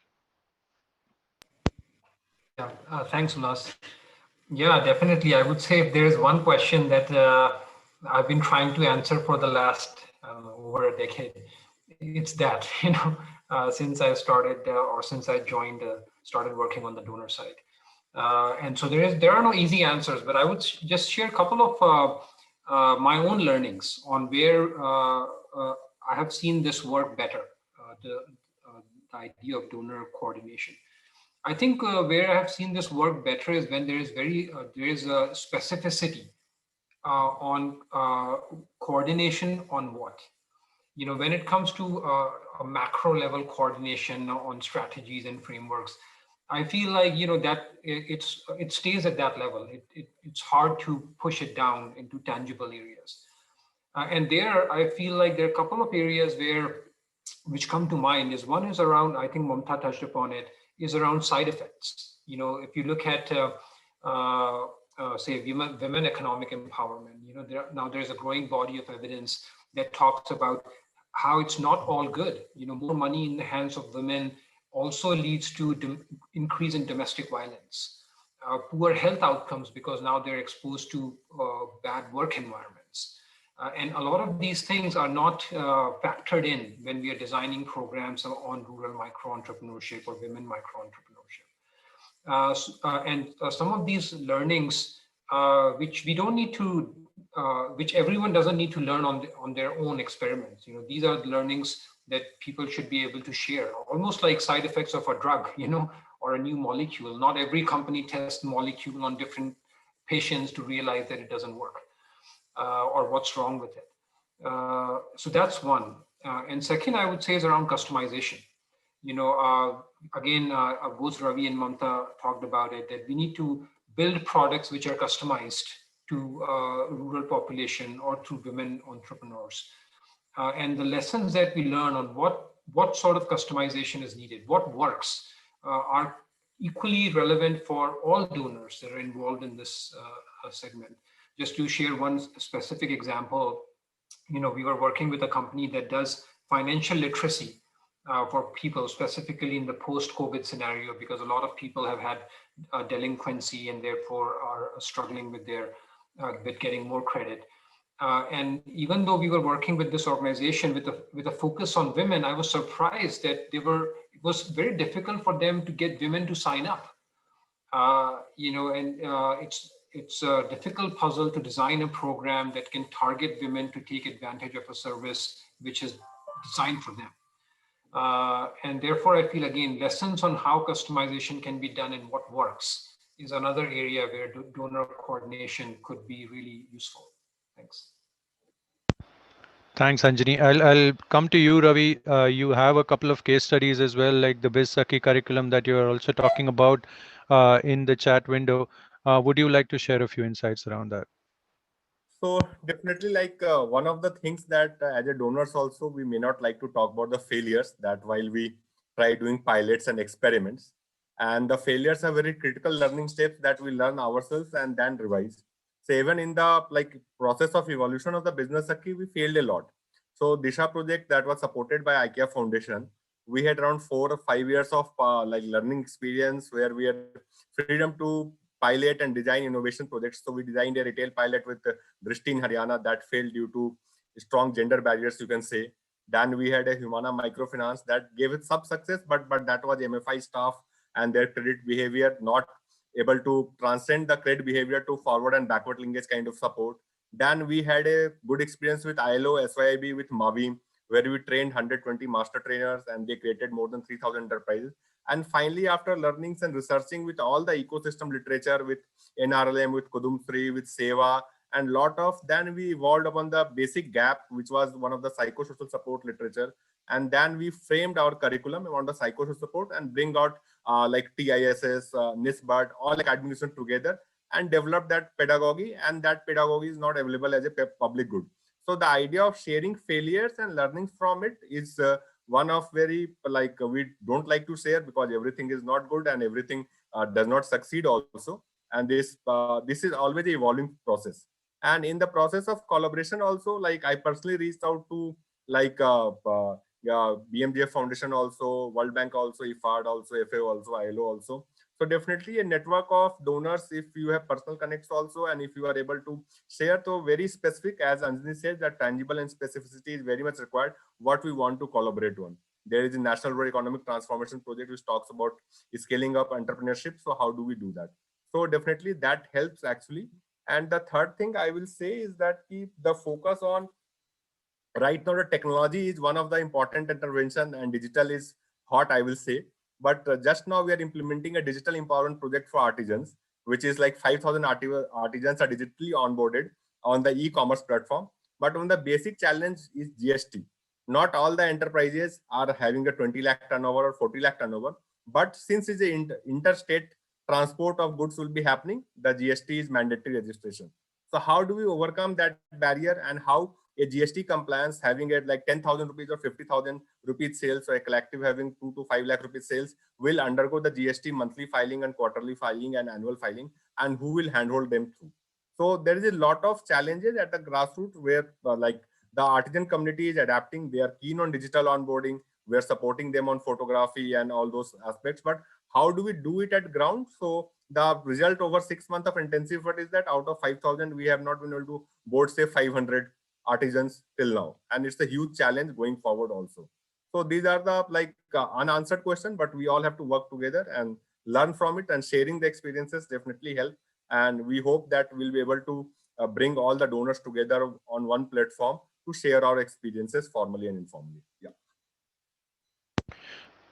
Yeah, thanks, Ulas. Yeah, definitely. I would say if there is one question that I've been trying to answer for the last over a decade, it's that, since I started or since I joined, started working on the donor side. And so there are no easy answers, but I would just share a couple of my own learnings on where I have seen this work better, the idea of donor coordination. I think where I have seen this work better is when there is a specificity on coordination on what. When it comes to a macro level coordination on strategies and frameworks, I feel like that it stays at that level. It's hard to push it down into tangible areas. And there, I feel like there are a couple of areas which come to mind. One is around, I think Mamta touched upon it, is around side effects. If you look at, say, women economic empowerment, there's a growing body of evidence that talks about how it's not all good. More money in the hands of women also leads to increase in domestic violence, poor health outcomes because now they're exposed to bad work environments. And a lot of these things are not factored in when we are designing programs on rural micro-entrepreneurship or women micro-entrepreneurship. And some of these learnings, which we don't need to, which everyone doesn't need to learn on their own experiments. These are the learnings that people should be able to share, almost like side effects of a drug, or a new molecule. Not every company tests molecule on different patients to realize that it doesn't work. Or what's wrong with it. So that's one. And second, I would say is around customization. Again, both Ravi and Mamta talked about it, that we need to build products which are customized to rural population or to women entrepreneurs. And the lessons that we learn on what sort of customization is needed, what works, are equally relevant for all donors that are involved in this segment. Just to share one specific example, we were working with a company that does financial literacy for people, specifically in the post-COVID scenario, because a lot of people have had delinquency and therefore are struggling with with getting more credit. And even though we were working with this organization with a focus on women, I was surprised that it was very difficult for them to get women to sign up. It's a difficult puzzle to design a program that can target women to take advantage of a service which is designed for them. And therefore, I feel, again, lessons on how customization can be done and what works is another area where donor coordination could be really useful. Thanks. Thanks, Anjani. I'll come to you, Ravi. You have a couple of case studies as well, like the BizSakhi curriculum that you are also talking about in the chat window. Would you like to share a few insights around that? So definitely, like one of the things that as a donors also, we may not like to talk about the failures, that while we try doing pilots and experiments, and the failures are very critical learning steps that we learn ourselves and then revise. So even in the process of evolution of the BizSakhi, we failed a lot. So Disha project that was supported by IKEA Foundation, we had around 4 or 5 years of learning experience where we had freedom to pilot and design innovation projects. So we designed a retail pilot with Drishti in Haryana that failed due to strong gender barriers, you can say. Then we had a Humana microfinance that gave it some success, but that was MFI staff and their credit behavior not able to transcend the credit behavior to forward and backward linkage kind of support. Then we had a good experience with ILO SYIB with Mavi, where we trained 120 master trainers and they created more than 3,000 enterprises. And finally, after learnings and researching with all the ecosystem literature, with NRLM, with Kudumsri, with Seva, and then we evolved upon the basic gap, which was one of the psychosocial support literature. And then we framed our curriculum on the psychosocial support and bring out TISS, NISBAT, all administration together and develop that pedagogy. And that pedagogy is not available as a public good. So the idea of sharing failures and learning from it is one of very we don't like to share because everything is not good and everything does not succeed also. And this is always an evolving process. And in the process of collaboration also, I personally reached out to BMGF Foundation also, World Bank also, IFAD also, FAO also, ILO also. So definitely a network of donors, if you have personal connects also, and if you are able to share, so very specific, as Anjani said, that tangible and specificity is very much required, what we want to collaborate on. There is a National Rural Economic Transformation Project which talks about scaling up entrepreneurship. So how do we do that? So definitely that helps actually. And the third thing I will say is that the focus on right now, the technology is one of the important intervention and digital is hot, I will say. But just now we are implementing a digital empowerment project for artisans, which is 5,000 artisans are digitally onboarded on the e-commerce platform. But on the basic challenge is GST. Not all the enterprises are having a 20 lakh turnover or 40 lakh turnover. But since it's an interstate transport of goods will be happening, the GST is mandatory registration. So how do we overcome that barrier, and how a GST compliance having it 10,000 rupees or 50,000 rupees sales, or a collective having 2 to 5 lakh rupees sales will undergo the GST monthly filing and quarterly filing and annual filing, and who will handhold them through? So there is a lot of challenges at the grassroots where the artisan community is adapting. They are keen on digital onboarding. We are supporting them on photography and all those aspects. But how do we do it at ground? So the result over 6 months of intensive effort is that out of 5,000, we have not been able to board say 500 artisans till now. And it's a huge challenge going forward also. So these are the unanswered questions, but we all have to work together and learn from it, and sharing the experiences definitely help. And we hope that we'll be able to bring all the donors together on one platform to share our experiences formally and informally. Yeah.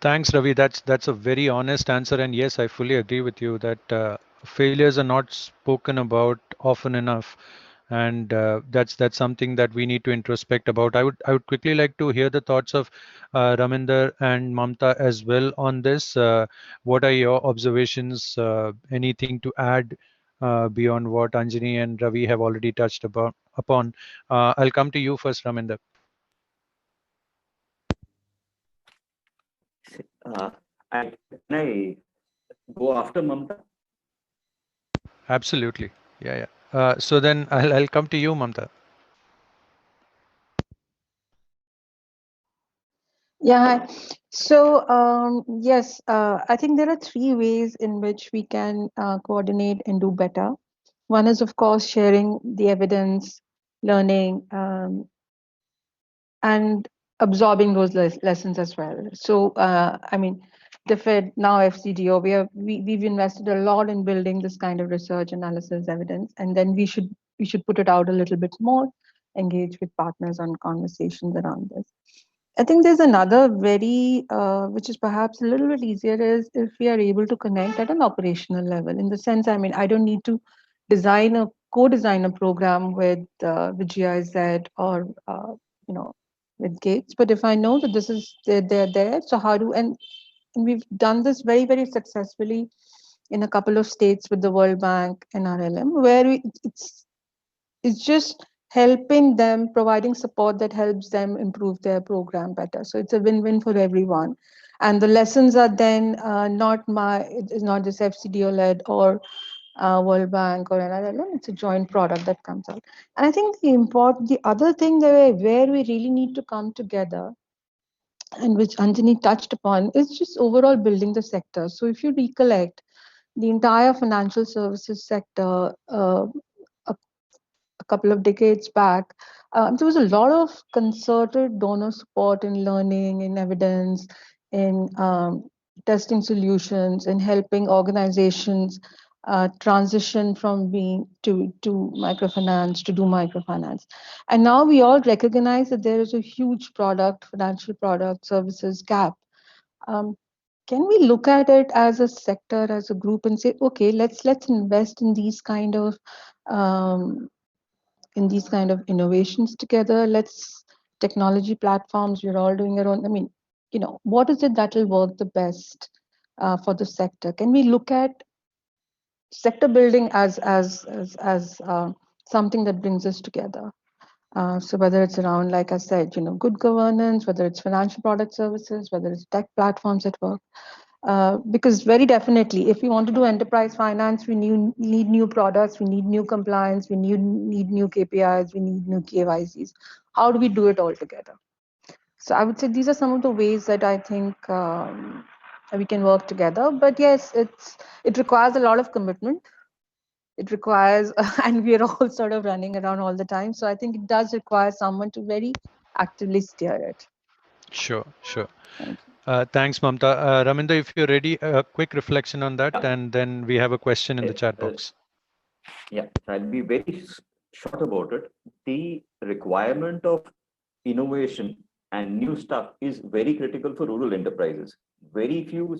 Thanks, Ravi. That's a very honest answer. And yes, I fully agree with you that failures are not spoken about often enough. and that's something that we need to introspect about. I would quickly like to hear the thoughts of Raminder and Mamta as well on this. What are your observations? Anything to add beyond what Anjani and Ravi have already touched upon? I'll come to you first, Raminder. Can I go after Mamta? Absolutely. Yeah, yeah. So then I'll come to you, Mamta. Yeah. So yes, I think there are three ways in which we can coordinate and do better. One is, of course, sharing the evidence, learning, and absorbing those lessons as well. So, I mean, the Fed, now FCDO, we've invested a lot in building this kind of research, analysis, evidence, and then we should put it out a little bit more, engage with partners on conversations around this. I think there's another very, which is perhaps a little bit easier, is if we are able to connect at an operational level. In the sense, I mean, I don't need to co-design a program with GIZ or with Gates, but if I know that this is they're there, so how do and we've done this very, very successfully in a couple of states with the World Bank and NRLM, where it's just helping them, providing support that helps them improve their program better. So it's a win-win for everyone. And the lessons are then it's not just FCDO led or World Bank or NRLM, it's a joint product that comes out. And I think the other thing where we really need to come together, and which Anjani touched upon, is just overall building the sector. So if you recollect, the entire financial services sector a couple of decades back, there was a lot of concerted donor support in learning, in evidence, in testing solutions, in helping organizations transition from being to microfinance to do microfinance. And now we all recognize that there is a huge financial product services gap. Can we look at it as a sector, as a group, and say, okay, let's invest in these kind of innovations together? Technology platforms, we're all doing our own. I mean, what is it that will work the best for the sector? Can we look at sector building as something that brings us together? So whether it's around, like I said, good governance, whether it's financial product services, whether it's tech platforms at work. Because very definitely, if we want to do enterprise finance, we need new products, we need new compliance, we need new KPIs, we need new KYCs. How do we do it all together? So I would say these are some of the ways that I think we can work together. But yes, it requires a lot of commitment. It requires, and we are all sort of running around all the time. So I think it does require someone to very actively steer it. Sure. Thanks, Mamta. Raminder, if you're ready, a quick reflection on that, and then we have a question in the chat box. Yeah, I'll be very short about it. The requirement of innovation and new stuff is very critical for rural enterprises. Very few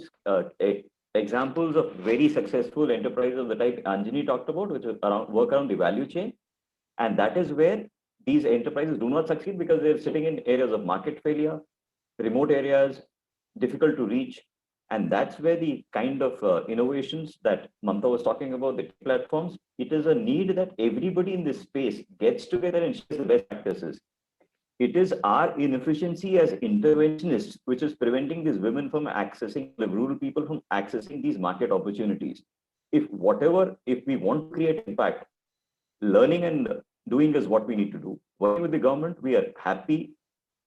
examples of very successful enterprises of the type Anjani talked about, which is work around the value chain. And that is where these enterprises do not succeed because they're sitting in areas of market failure, remote areas, difficult to reach. And that's where the kind of innovations that Mamta was talking about, the platforms, it is a need that everybody in this space gets together and shares the best practices. It is our inefficiency as interventionists which is preventing these women from accessing, the rural people from accessing these market opportunities. If we want to create impact, learning and doing is what we need to do. Working with the government, we are happy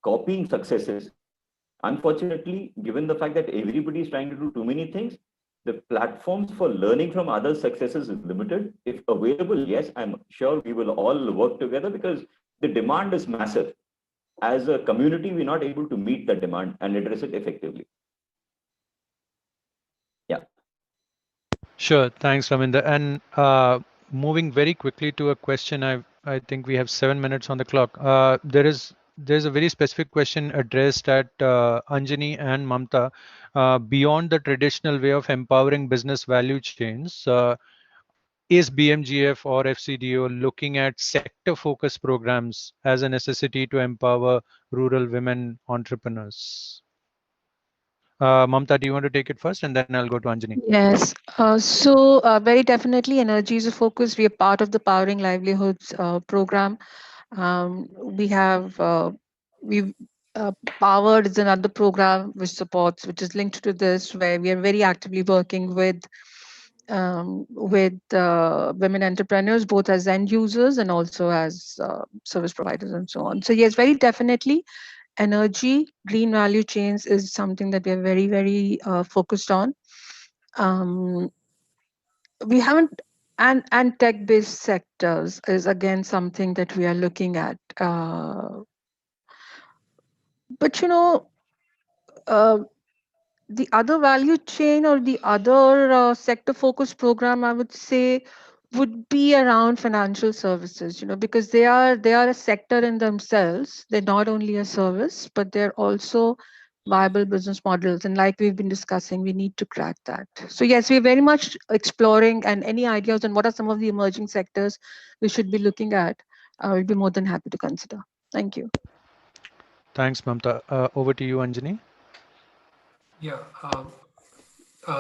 copying successes. Unfortunately, given the fact that everybody is trying to do too many things, the platforms for learning from other successes is limited. If available, yes, I'm sure we will all work together because the demand is massive. As a community, we're not able to meet that demand and address it effectively. Yeah. Sure. Thanks, Raminder. And moving very quickly to a question, I think we have 7 minutes on the clock. There's a very specific question addressed at Anjani and Mamta. Beyond the traditional way of empowering business value chains, is BMGF or FCDO looking at sector focused programs as a necessity to empower rural women entrepreneurs? Mamta, do you want to take it first, and then I'll go to Anjani? Yes. Very definitely, energy is a focus. We are part of the Powering Livelihoods program. We have we've Powered is another program which is linked to this, where we are very actively working with women entrepreneurs, both as end users and also as service providers and so on. So yes, very definitely, energy, green value chains is something that we are very, very focused on. We haven't, and tech-based sectors is again something that we are looking at. But the other value chain or the other sector-focused program, I would say, would be around financial services. Because they are a sector in themselves. They're not only a service, but they're also viable business models. And like we've been discussing, we need to crack that. So yes, we're very much exploring, and any ideas on what are some of the emerging sectors we should be looking at, we'll be more than happy to consider. Thank you. Thanks, Mamta. Over to you, Anjani. Yeah,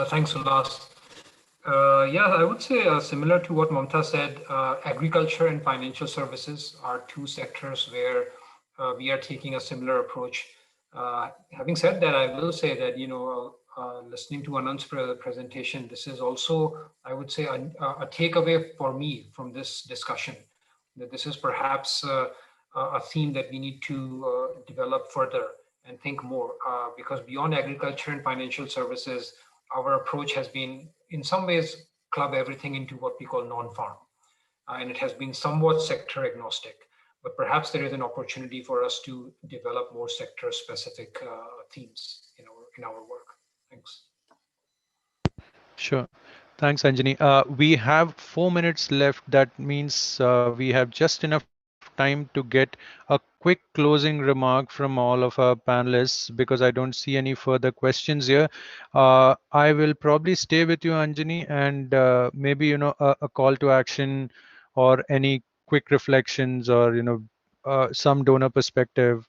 thanks, Ullas. Yeah, I would say similar to what Mamta said, agriculture and financial services are two sectors where we are taking a similar approach. Having said that, I will say that, listening to Anand's presentation, this is also, I would say, a takeaway for me from this discussion, that this is perhaps a theme that we need to develop further and think more, because beyond agriculture and financial services, our approach has been, in some ways, club everything into what we call non-farm. And it has been somewhat sector agnostic, but perhaps there is an opportunity for us to develop more sector specific themes in our work. Thanks. Sure. Thanks, Anjani. We have 4 minutes left. That means we have just enough time to get a quick closing remark from all of our panelists, because I don't see any further questions here. I will probably stay with you, Anjani, and maybe a call to action or any quick reflections, or some donor perspective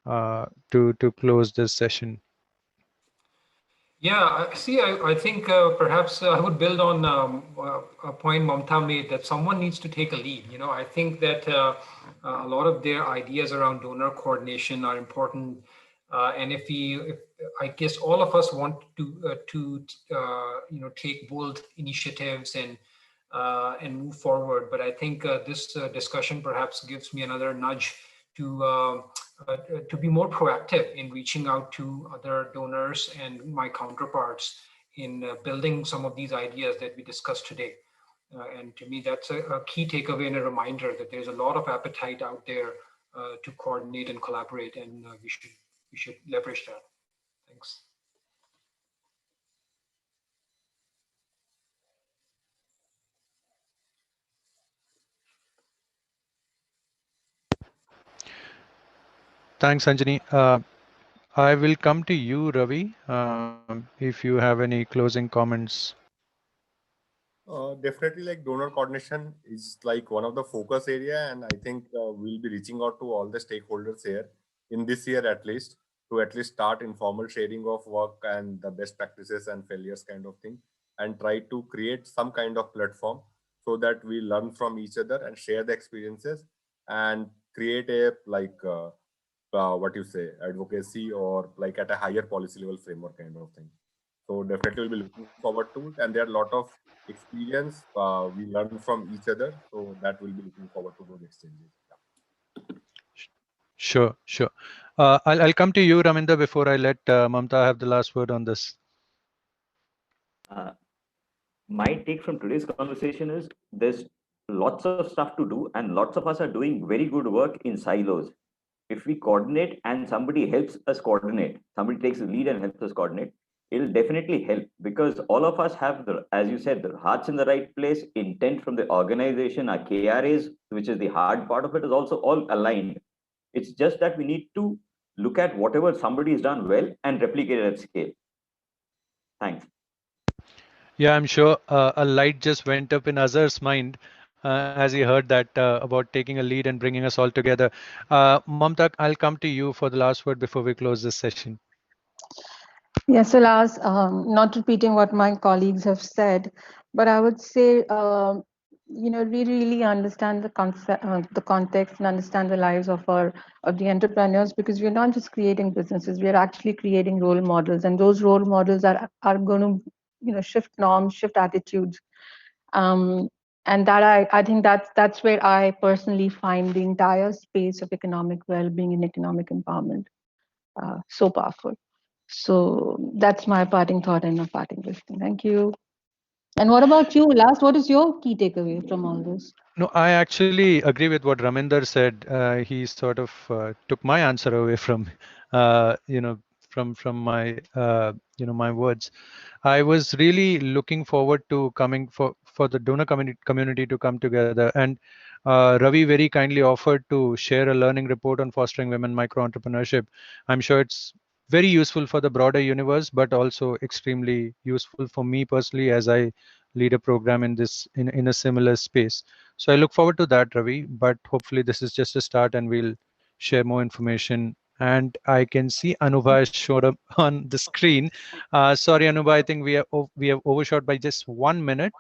to close this session. Yeah, see, I think perhaps I would build on a point Mamta made, that someone needs to take a lead. I think that a lot of their ideas around donor coordination are important. And if I guess all of us want to take bold initiatives and move forward. But I think this discussion perhaps gives me another nudge to be more proactive in reaching out to other donors and my counterparts in building some of these ideas that we discussed today. And to me, that's a key takeaway and a reminder that there's a lot of appetite out there to coordinate and collaborate, and we should leverage that. Thanks. Thanks, Anjani. I will come to you, Ravi, if you have any closing comments. Definitely, like donor coordination is like one of the focus area, and I think we'll be reaching out to all the stakeholders here in this year at least, to at least start informal sharing of work and the best practices and failures kind of thing, and try to create some kind of platform so that we learn from each other and share the experiences and create a what you say, advocacy, or like at a higher policy level framework kind of thing. So definitely we'll be looking forward to it. And there are a lot of experience we learn from each other. So that we'll be looking forward to those exchanges. Yeah. Sure. I'll come to you, Raminda, before I let Mamta have the last word on this. My take from today's conversation is there's lots of stuff to do, and lots of us are doing very good work in silos. If we coordinate and somebody helps us coordinate, somebody takes the lead and helps us coordinate, it'll definitely help, because all of us have, as you said, the hearts in the right place, intent from the organization, our KRAs, which is the hard part of it, is also all aligned. It's just that we need to look at whatever somebody has done well and replicate it at scale. Thanks. Yeah, I'm sure a light just went up in Azhar's mind as he heard that about taking a lead and bringing us all together. Mamta, I'll come to you for the last word before we close this session. Yes, so Lars, not repeating what my colleagues have said, but I would say, we really understand the concept, the context, and understand the lives of the entrepreneurs, because we're not just creating businesses, we are actually creating role models, and those role models are going to, shift norms, shift attitudes, and that I think that's where I personally find the entire space of economic well-being and economic empowerment so powerful. So that's my parting thought and my parting wisdom. Thank you. And what about you, Last? What is your key takeaway from all this? No, I actually agree with what Raminder said. He sort of took my answer away from, from my, my words. I was really looking forward to coming for the donor community to come together. And Ravi very kindly offered to share a learning report on fostering women micro entrepreneurship. I'm sure it's very useful for the broader universe, but also extremely useful for me personally as I lead a program in in a similar space. So I look forward to that, Ravi. But hopefully this is just a start, and we'll share more information. And I can see Anubha has showed up on the screen. Sorry, Anubha, I think we have overshot by just 1 minute.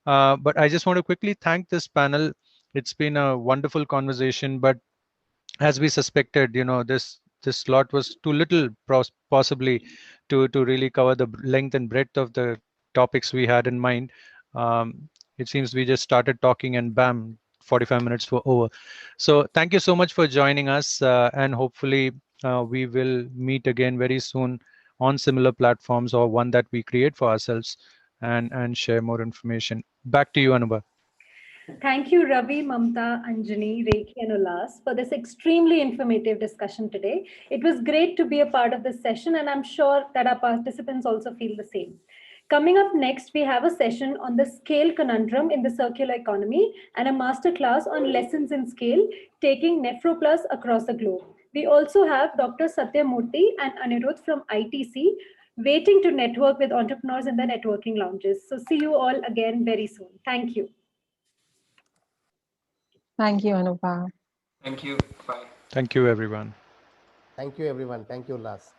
But I just want to quickly thank this panel. It's been a wonderful conversation, but as we suspected, this slot was too little possibly to really cover the length and breadth of the topics we had in mind. It seems we just started talking and bam, 45 minutes were over. So thank you so much for joining us, and hopefully we will meet again very soon on similar platforms or one that we create for ourselves, and share more information. Back to you, Anubha. Thank you, Ravi, Mamta, Anjani, Rekhi, and Ulas for this extremely informative discussion today. It was great to be a part of this session, and I'm sure that our participants also feel the same. Coming up next, we have a session on the scale conundrum in the circular economy and a masterclass on lessons in scale, taking NephroPlus across the globe. We also have Dr. Satyamurthy and Anirudh from ITC waiting to network with entrepreneurs in the networking lounges. So see you all again very soon. Thank you. Thank you, Anupam. Thank you. Bye. Thank you, everyone. Thank you, everyone. Thank you, Lars.